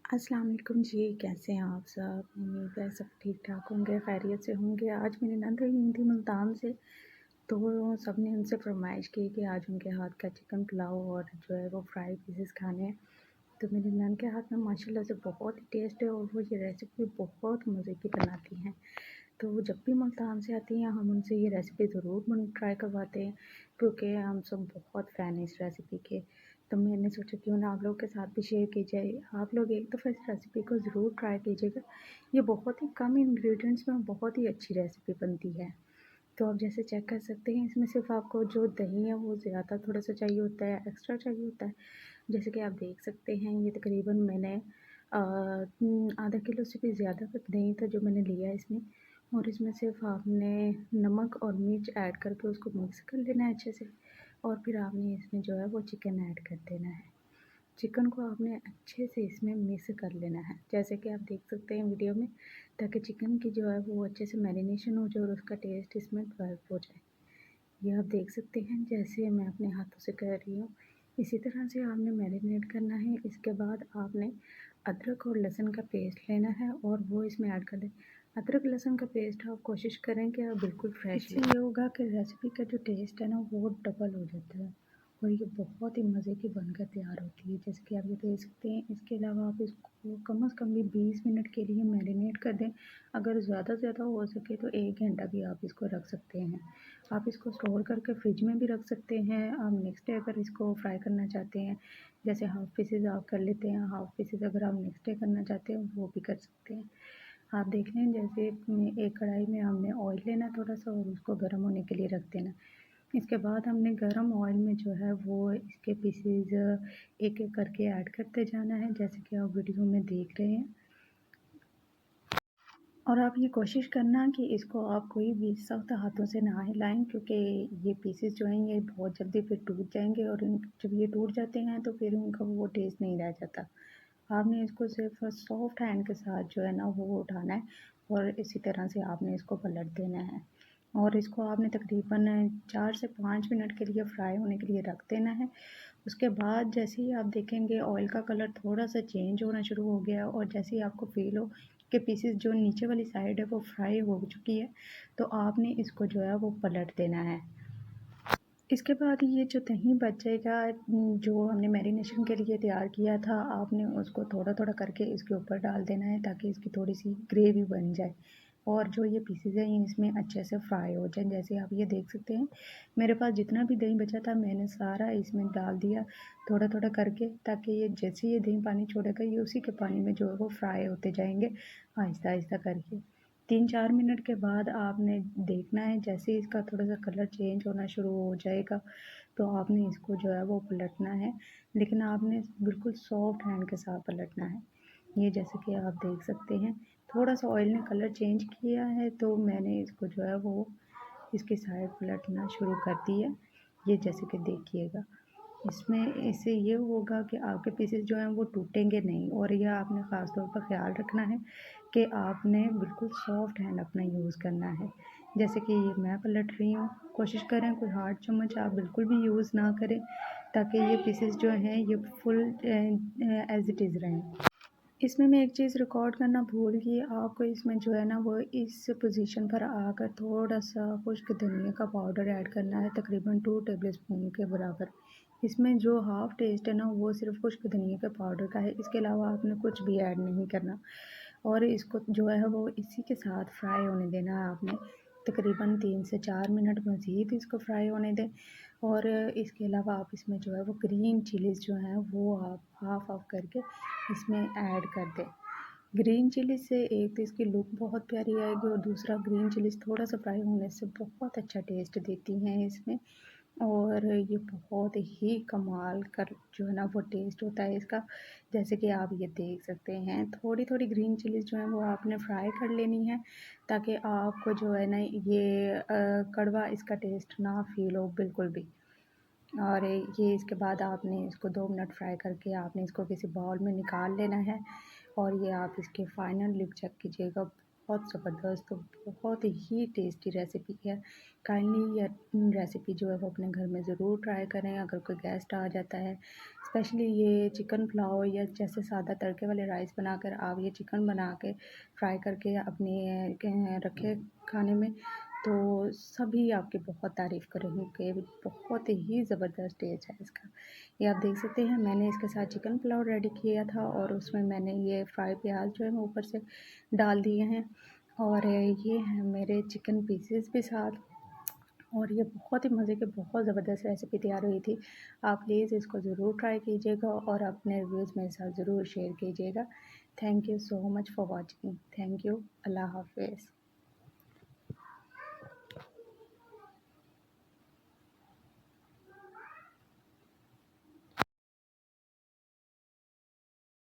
अस्सलाम वालेकुम जी, कैसे हैं आप सब? उम्मीद है सब ठीक-ठाक होंगे, खैरियत से होंगे। आज मेरी नंद आई हुई थी मुल्तान से, तो सब ने उनसे फ़रमाइश की कि आज उनके हाथ का चिकन पुलाव और जो है वो फ्राई पीसेस खाने हैं। तो मेरी नंद के हाथ में माशाल्लाह से बहुत ही टेस्ट है और वो ये रेसिपी बहुत मज़े की बनाती हैं। तो वो जब भी मुल्तान से आती हैं हम उनसे ये रेसिपी ज़रूर ट्राई करवाते हैं, क्योंकि हम सब बहुत फ़ैन हैं इस रेसिपी के। तो मैंने सोचा क्यों ना आप लोगों के साथ भी शेयर की जाए। आप लोग एक दफ़ा इस रेसिपी को ज़रूर ट्राई कीजिएगा। ये बहुत ही कम इंग्रेडिएंट्स में बहुत ही अच्छी रेसिपी बनती है। तो आप जैसे चेक कर सकते हैं, इसमें सिर्फ़ आपको जो दही है वो ज़्यादा थोड़ा-सा चाहिए होता है, एक्स्ट्रा चाहिए होता है। जैसे कि आप देख सकते हैं, ये तकरीबन मैंने आधा किलो से भी ज़्यादा का दही था जो मैंने लिया है इसमें। और इसमें सिर्फ़ आपने नमक और मिर्च ऐड करके उसको मिक्स कर लेना है अच्छे से, और फिर आपने इसमें जो है वो चिकन ऐड कर देना है। चिकन को आपने अच्छे से इसमें मिक्स कर लेना है, जैसे कि आप देख सकते हैं वीडियो में, ताकि चिकन की जो है वो अच्छे से मैरिनेशन हो जाए और उसका टेस्ट इसमें डेवलप हो जाए। ये आप देख सकते हैं, जैसे मैं अपने हाथों से कर रही हूँ, इसी तरह से आपने मैरिनेट करना है। इसके बाद आपने अदरक और लहसुन का पेस्ट लेना है और वो इसमें ऐड कर दें। अदरक लहसुन का पेस्ट आप कोशिश करें कि आप बिल्कुल फ्रेश लें। इससे ये होगा कि रेसिपी का जो टेस्ट है ना वो डबल हो जाता है और ये बहुत ही मज़े की बनकर तैयार होती है, जैसे कि आप ये देख सकते हैं। इसके अलावा आप इसको कम से कम भी 20 मिनट के लिए मैरिनेट कर दें। अगर ज़्यादा से ज़्यादा हो सके तो 1 घंटा भी आप इसको रख सकते हैं। आप इसको स्टोर करके फ्रिज में भी रख सकते हैं। आप नेक्स्ट डे अगर इसको फ्राई करना चाहते हैं, जैसे हाफ़ पीसेस आप कर लेते हैं, हाफ़ पीसेस अगर आप नेक्स्ट डे करना चाहते हैं वो भी कर सकते हैं। आप देख लें, जैसे एक कढ़ाई में हमने ऑयल लेना थोड़ा-सा और उसको गर्म होने के लिए रख देना। इसके बाद हमने गरम ऑयल में जो है वो इसके पीसेस एक-एक करके ऐड करते जाना है, जैसे कि आप वीडियो में देख रहे हैं। और आप ये कोशिश करना कि इसको आप कोई भी सख्त हाथों से ना हिलाएँ, क्योंकि ये पीसेस जो हैं ये बहुत जल्दी फिर टूट जाएँगे और जब ये टूट जाते हैं तो फिर उनका वो टेस्ट नहीं रह जाता। आपने इसको सिर्फ़ सॉफ्ट हैंड के साथ जो है ना वो उठाना है और इसी तरह से आपने इसको पलट देना है। और इसको आपने तकरीबन 4 से 5 मिनट के लिए फ्राई होने के लिए रख देना है। उसके बाद जैसे ही आप देखेंगे ऑयल का कलर थोड़ा-सा चेंज होना शुरू हो गया और जैसे ही आपको फ़ील हो कि पीसेस जो नीचे वाली साइड है वो फ्राई हो चुकी है, तो आपने इसको जो है वो पलट देना है। इसके बाद ये जो दही बच जाएगा, जो हमने मैरिनेशन के लिए तैयार किया था, आपने उसको थोड़ा-थोड़ा करके इसके ऊपर डाल देना है ताकि इसकी थोड़ी-सी ग्रेवी बन जाए और जो ये पीसेस हैं ये इसमें अच्छे से फ्राई हो जाएँ। जैसे आप ये देख सकते हैं, मेरे पास जितना भी दही बचा था मैंने सारा इसमें डाल दिया थोड़ा-थोड़ा करके, ताकि ये जैसे ये दही पानी छोड़ेगा ये उसी के पानी में जो है वो फ्राई होते जाएँगे आहिस्ता-आहिस्ता करके। 3-4 मिनट के बाद आपने देखना है, जैसे ही इसका थोड़ा-सा कलर चेंज होना शुरू हो जाएगा, तो आपने इसको जो है वो पलटना है, लेकिन आपने बिल्कुल सॉफ्ट हैंड के साथ पलटना है। ये जैसे कि आप देख सकते हैं, थोड़ा-सा ऑयल ने कलर चेंज किया है, तो मैंने इसको जो है वो इसकी साइड पलटना शुरू कर दी है। ये जैसे कि देखिएगा, इसमें इससे ये होगा कि आपके पीसेस जो हैं वो टूटेंगे नहीं, और यह आपने ख़ास तौर पर ख़्याल रखना है कि आपने बिल्कुल सॉफ्ट हैंड अपना यूज़ करना है। जैसे कि ये मैं पलट रही हूँ, कोशिश करें कोई हार्ड चम्मच आप बिल्कुल भी यूज़ ना करें, ताकि ये पीसेस जो हैं ये फुल एज़ इट इज़ रहें। इसमें मैं एक चीज़ रिकॉर्ड करना भूल गई, आपको इसमें जो है ना वो इस पोजीशन पर आकर थोड़ा-सा खुश्क धनिया का पाउडर ऐड करना है, तकरीबन 2 टेबलस्पून के बराबर। इसमें जो हाफ़ टेस्ट है ना वो सिर्फ़ खुश्क धनिया के पाउडर का है, इसके अलावा आपने कुछ भी ऐड नहीं करना। और इसको जो है वो इसी के साथ फ्राई होने देना है आपने, तकरीबन 3 से 4 मिनट मज़ीद इसको फ्राई होने दें। और इसके अलावा आप इसमें जो है वो ग्रीन चिलीज़ जो हैं वो आप हाफ़-हाफ़ करके इसमें ऐड कर दें। ग्रीन चिली से एक तो इसकी लुक बहुत प्यारी आएगी और दूसरा ग्रीन चिलीज़ थोड़ा-सा फ्राई होने से बहुत अच्छा टेस्ट देती हैं इसमें। और ये बहुत ही कमाल का जो है ना वो टेस्ट होता है इसका। जैसे कि आप ये देख सकते हैं, थोड़ी-थोड़ी ग्रीन चिलीज़ जो है वो आपने फ्राई कर लेनी है, ताकि आपको जो है ना ये कड़वा इसका टेस्ट ना फ़ील हो बिल्कुल भी। और ये इसके बाद आपने इसको 2 मिनट फ्राई करके आपने इसको किसी बाउल में निकाल लेना है और ये आप इसके फाइनल लुक चेक कीजिएगा। बहुत ज़बरदस्त और बहुत ही टेस्टी रेसिपी है। काइंडली ये रेसिपी जो है वो अपने घर में ज़रूर ट्राई करें अगर कोई गेस्ट आ जाता है। स्पेशली ये चिकन पुलाव या जैसे सादा तड़के वाले राइस बनाकर आप ये चिकन बना के फ्राई करके अपने रखें खाने में, तो सभी आपकी बहुत तारीफ़ करेंगे। बहुत ही ज़बरदस्त टेस्ट है इसका। ये आप देख सकते हैं मैंने इसके साथ चिकन पुलाव रेडी किया था और उसमें मैंने ये फ्राई प्याज जो है वो ऊपर से डाल दिए हैं और ये हैं मेरे चिकन पीसेस भी साथ। और ये बहुत ही मज़े की बहुत ज़बरदस्त रेसिपी तैयार हुई थी। आप प्लीज़ इसको ज़रूर ट्राई कीजिएगा और अपने रिव्यूज़ मेरे साथ ज़रूर शेयर कीजिएगा। Thank you so much for watching. Thank you. अल्लाह हाफ़िज़।